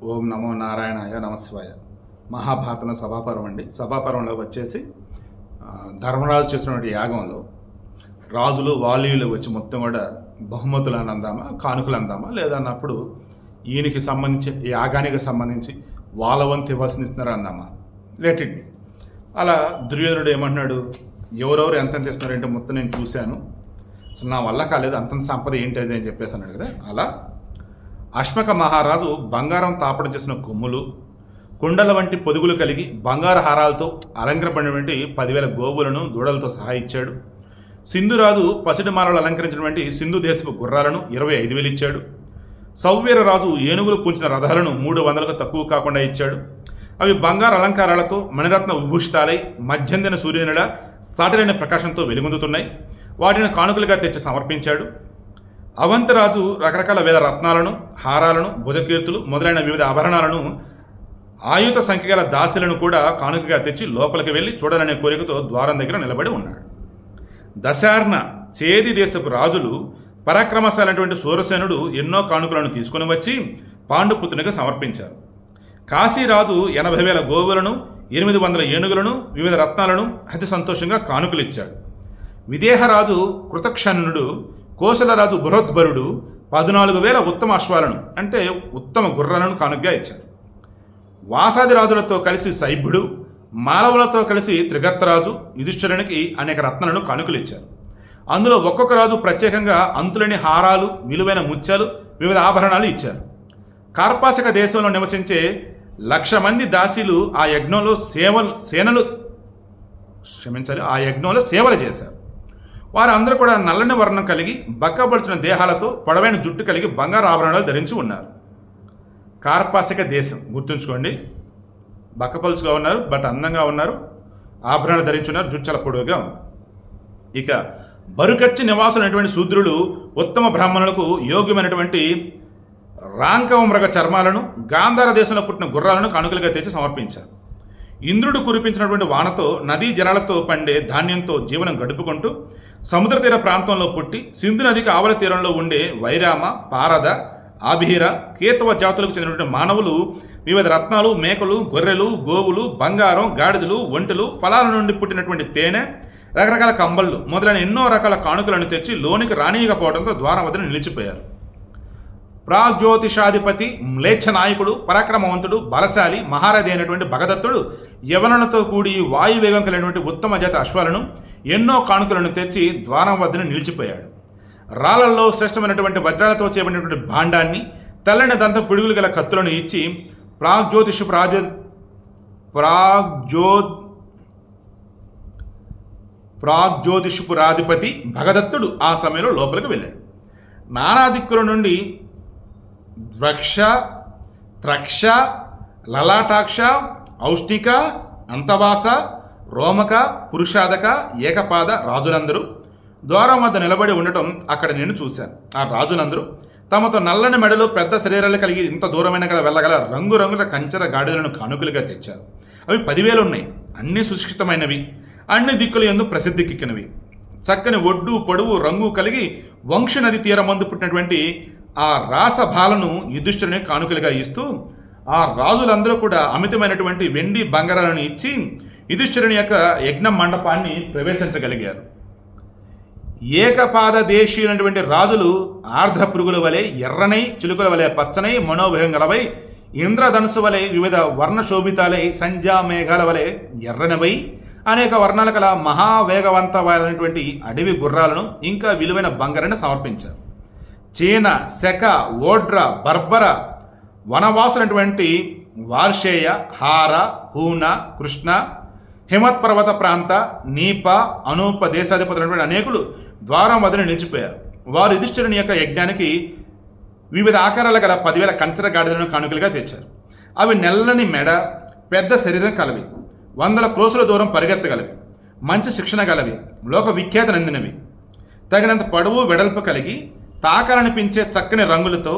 ఓం నమో నారాయణాయ నమశివాయ. మహాభారతం సభాపర్వం అండి. సభాపర్వంలో వచ్చేసి ధర్మరాజు చేసినటువంటి యాగంలో రాజులు వాలీలు వచ్చి మొత్తం కూడా బహుమతులు అని అందామా, కానుకలు అందామా, లేదన్నప్పుడు ఈయనకి సంబంధించి యాగానికి సంబంధించి వాళ్ళ వంతు ఇవ్వాల్సింది ఇస్తున్నారు అందామా, లేటిండి. అలా దుర్యోధనుడు ఏమంటున్నాడు, ఎవరెవరు ఎంత చేస్తున్నారంటే మొత్తం నేను చూశాను, అసలు నా వల్ల కాలేదు, అంతంత సంపద ఏంటి అది అని చెప్పేసి అన్నాడు కదా. అలా అశ్మక మహారాజు బంగారం తాపడం చేసిన కొమ్ములు, కుండల వంటి పొదుగులు కలిగి బంగారు హారాలతో అలంకరింపడినటువంటి 10,000 గోవులను దూడలతో సహా ఇచ్చాడు. సింధురాజు పసిడిమాలలో అలంకరించినటువంటి సింధు దేశపు గుర్రాలను 25,000 ఇచ్చాడు. సౌవీరరాజు ఏనుగులు పూంచిన రథాలను 300కు తక్కువ కాకుండా ఇచ్చాడు. అవి బంగారు అలంకారాలతో మణిరత్న విభూషితాలై మధ్యందిన సూర్యునిలా సాటిలైన ప్రకాశంతో వెలుగొందుతున్నాయి. వాటిని కానుకలుగా తెచ్చి సమర్పించాడు. అవంతరాజు రకరకాల వేద రత్నాలను, హారాలను, భుజకీర్తులు మొదలైన వివిధ ఆభరణాలను, ఆయుధ సంఖ్య గల దాసులను కూడా కానుకగా తెచ్చి లోపలికి వెళ్ళి చూడాలనే కోరికతో ద్వారం దగ్గర నిలబడి ఉన్నాడు. దశార్ణ చేది దేశపు రాజులు పరాక్రమశాలైనటువంటి సూరసేనుడు ఎన్నో కానుకలను తీసుకుని వచ్చి పాండుపుత్రునికి సమర్పించారు. కాశీరాజు 80,000 గోవులను, 800 ఏనుగులను, వివిధ రత్నాలను అతి సంతోషంగా కానుకలు ఇచ్చాడు. విదేహరాజు కృతక్షణుడు, కోసలరాజు బృహద్భరుడు 14,000 ఉత్తమ అశ్వాలను అంటే ఉత్తమ గుర్రాలను కానుకగా ఇచ్చారు. వాసాది రాజులతో కలిసి సైభ్యుడు, మాలవులతో కలిసి త్రిగర్తరాజు యుధిష్ఠిరునికి అనేక రత్నాలను కానుకలు ఇచ్చారు. అందులో ఒక్కొక్క రాజు ప్రత్యేకంగా అంతులేని హారాలు, విలువైన ముత్యాలు, వివిధ ఆభరణాలు ఇచ్చారు. కార్పాసిక దేశంలో నివసించే 1,00,000 మంది దాసీలు ఆ యజ్ఞంలో సేవలు చేశారు. వారందరూ కూడా నల్లని వర్ణం కలిగి బక్కబడిచిన దేహాలతో పొడవైన జుట్టు కలిగి బంగారు ఆభరణాలు ధరించి ఉన్నారు. కార్పాసిక దేశం గుర్తుంచుకోండి, బక్కపలుచుగా ఉన్నారు, బట్ అందంగా ఉన్నారు, ఆభరణాలు ధరించున్నారు, జుట్టు చాలా పొడవుగా ఉంది. ఇక బరుకచ్చి నివాసులైనటువంటి శూద్రులు ఉత్తమ బ్రాహ్మణులకు యోగ్యమైనటువంటి రాంకవ మృగ చర్మాలను, గాంధార దేశంలో పుట్టిన గుర్రాలను కానుకలుగా తెచ్చి సమర్పించారు. ఇంద్రుడు కురిపించినటువంటి వానతో, నదీ జలాలతో పండే ధాన్యంతో జీవనం గడుపుకుంటూ సముద్ర తీర ప్రాంతంలో పుట్టి సింధు నదికి ఆవల తీరంలో ఉండే వైరామ, పారద, ఆభిర, కేతవ జాతులకు చెందినటువంటి మానవులు వివిధ రత్నాలు, మేకలు, గొర్రెలు, గోవులు, బంగారం, గాడిదలు, ఒంటెలు, ఫలాల నుండి పుట్టినటువంటి తేనె, రకరకాల కంబళ్ళు మొదలైన ఎన్నో రకాల కానుకలను తెచ్చి లోనికి రానియకపోవడంతో ద్వారం వద్ద నిలిచిపోయారు. ప్రాగ్జ్యోతిషాధిపతి, మ్లేచ్ఛ నాయకుడు, పరాక్రమవంతుడు, బలశాలి, మహారథి అయినటువంటి భగదత్తుడు యవనలతో కూడి వాయువేగం కలిగినటువంటి ఉత్తమ జాతి అశ్వాలను, ఎన్నో కానుకలను తెచ్చి ద్వారం వద్ద నిలిచిపోయాడు. రాళ్లలో శ్రేష్టమైనటువంటి వజ్రాలతో చేయబడినటువంటి భాండాన్ని, తెల్లని దంత పిడుగులు గల కత్తులను ఇచ్చి ప్రాగ్జ్యోతిషపురాధిపతి భగదత్తుడు ఆ సమయంలో లోపలికి వెళ్ళాడు. నానా దిక్కుల నుండి ద్వక్ష, త్రక్ష, లలాటాక్ష, ఔష్టిక, అంతవాస, రోమక, పురుషాదక, ఏకపాద రాజులందరూ ద్వారం వద్ద నిలబడి ఉండటం అక్కడ నేను చూశాను. ఆ రాజులందరూ తమతో నల్లని మెడలో పెద్ద శరీరాలు కలిగి ఇంత దూరమైన గల వెళ్ళగల రంగురంగుల కంచెర గాడిదలను కానుకలుగా తెచ్చారు. అవి 10,000 ఉన్నాయి. అన్ని సుశిక్షితమైనవి, అన్ని దిక్కుల యందు ప్రసిద్ధికెక్కినవి. చక్కని ఒడ్డు, పొడవు, రంగు కలిగి వంశ నది తీరమందు పుట్టినటువంటి ఆ రాసభాలను యుధిష్ఠిరుని కానుకలుగా ఇస్తూ ఆ రాజులందరూ కూడా అమితమైనటువంటి వెండి బంగారాలను ఇచ్చి యుధిష్ఠిరుని యొక్క యజ్ఞ మండపాన్ని ప్రవేశించగలిగారు. ఏకపాద దేశీయులైనటువంటి రాజులు ఆర్ద్ర పురుగుల వలె ఎర్రనై, చిలుకల వలె పచ్చనై, మనోవేగం గలవై, ఇంద్రధనుసు వలె వివిధ వర్ణశోభితాలై, సంధ్యా మేఘాల వలె ఎర్రనవై, అనేక వర్ణాల కల మహావేగవంతమైనటువంటి అడవి గుర్రాలను ఇంకా విలువైన బంగారాన్ని సమర్పించారు. చీన, శక, ఓడ్ర, బర్బర వనవాసులైనటువంటి వార్షేయ, హార, హూన, కృష్ణ, హిమత్పర్వత ప్రాంత, నీప, అనూప దేశాధిపతులైనటువంటి అనేకులు ద్వారం వద్ద నిలిచిపోయారు. వారు యుధిష్ఠిరుని యొక్క యజ్ఞానికి వివిధ ఆకారాల గల 10,000 కంచెర గాడిదలను కానుకలుగా తెచ్చారు. అవి నెల్లని మెడ, పెద్ద శరీరం కలవి, 100 క్రోసుల దూరం పరిగెత్తగలవి, మంచి శిక్షణ గలవి, లోక విఖ్యాతి నందినవి, తగినంత పొడవు వెడల్పు కలిగి తాకాలనిపించే చక్కని రంగులతో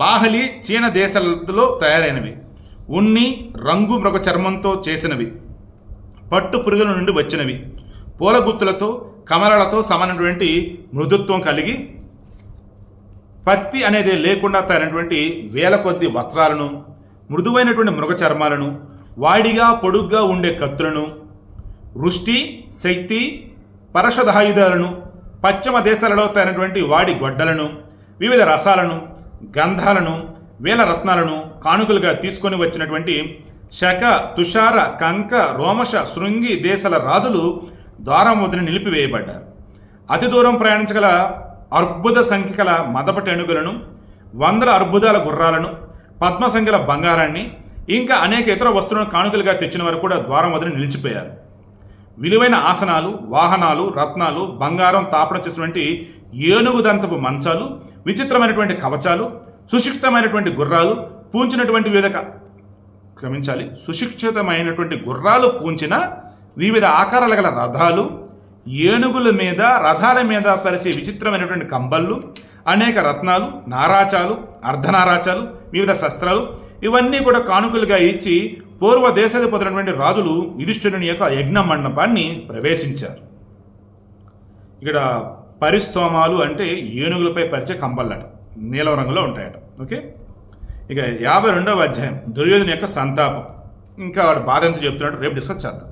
బాహలి, చీన దేశాలలో తయారైనవి, ఉన్ని, రంగు మృగ చర్మంతో చేసినవి, పట్టు పురుగుల నుండి వచ్చినవి, పూల గుత్తులతో, కమలాలతో సమానమైనటువంటి మృదుత్వం కలిగి పత్తి అనేది లేకుండా తగినటువంటి వేల కొద్ది వస్త్రాలను, మృదువైనటువంటి మృగ చర్మాలను, వాడిగా పొడుగ్గా ఉండే కత్తులను, వృష్టి, శక్తి, పరషదాయుధాలను, పశ్చిమ దేశాలలో తగినటువంటి వాడి గొడ్డలను, వివిధ రసాలను, గంధాలను, వేల రత్నాలను కానుకలుగా తీసుకొని వచ్చినటువంటి శక, తుషార, కంక, రోమశ, శృంగి దేశాల రాజులు ద్వారం వద్ద నిలిపివేయబడ్డారు. అతి దూరం ప్రయాణించగల అర్బుద సంఖ్యల మదపటి ఏనుగులను, వందల అర్బుదాల గుర్రాలను, పద్మ సంఖ్యల బంగారాన్ని, ఇంకా అనేక ఇతర వస్తువులను కానుకలుగా తెచ్చిన వారు కూడా ద్వారం వద్ద నిలిచిపోయారు. విలువైన ఆసనాలు, వాహనాలు, రత్నాలు, బంగారం తాపన చేసినటువంటి ఏనుగు దంతపు మంచాలు, విచిత్రమైనటువంటి కవచాలు, సుశిక్షితమైనటువంటి గుర్రాలు పూంచినటువంటి సుశిక్షితమైనటువంటి గుర్రాలు పూంచిన వివిధ ఆకారాల గల రథాలు, ఏనుగుల మీద, రథాల మీద పరిచే విచిత్రమైనటువంటి కంబళ్ళు, అనేక రత్నాలు, నారాచాలు, అర్ధనారాచాలు, వివిధ శస్త్రాలు ఇవన్నీ కూడా కానుకలుగా ఇచ్చి పూర్వ దేశాధిపతులైనటువంటి రాజులు యుధిష్ఠిరుని యొక్క యజ్ఞ మండపాన్ని ప్రవేశించారు. ఇక్కడ పరిస్తోమాలు అంటే ఏనుగులపై పరిచే కంబళ్ళట, నీలం రంగులో ఉంటాయట. ఓకే, ఇక 52వ అధ్యాయం దుర్యోధన యొక్క సంతాపం. ఇంకా వాడు బాధ ఎంత చెప్తున్నాడు రేపు డిస్కస్ చేద్దాం.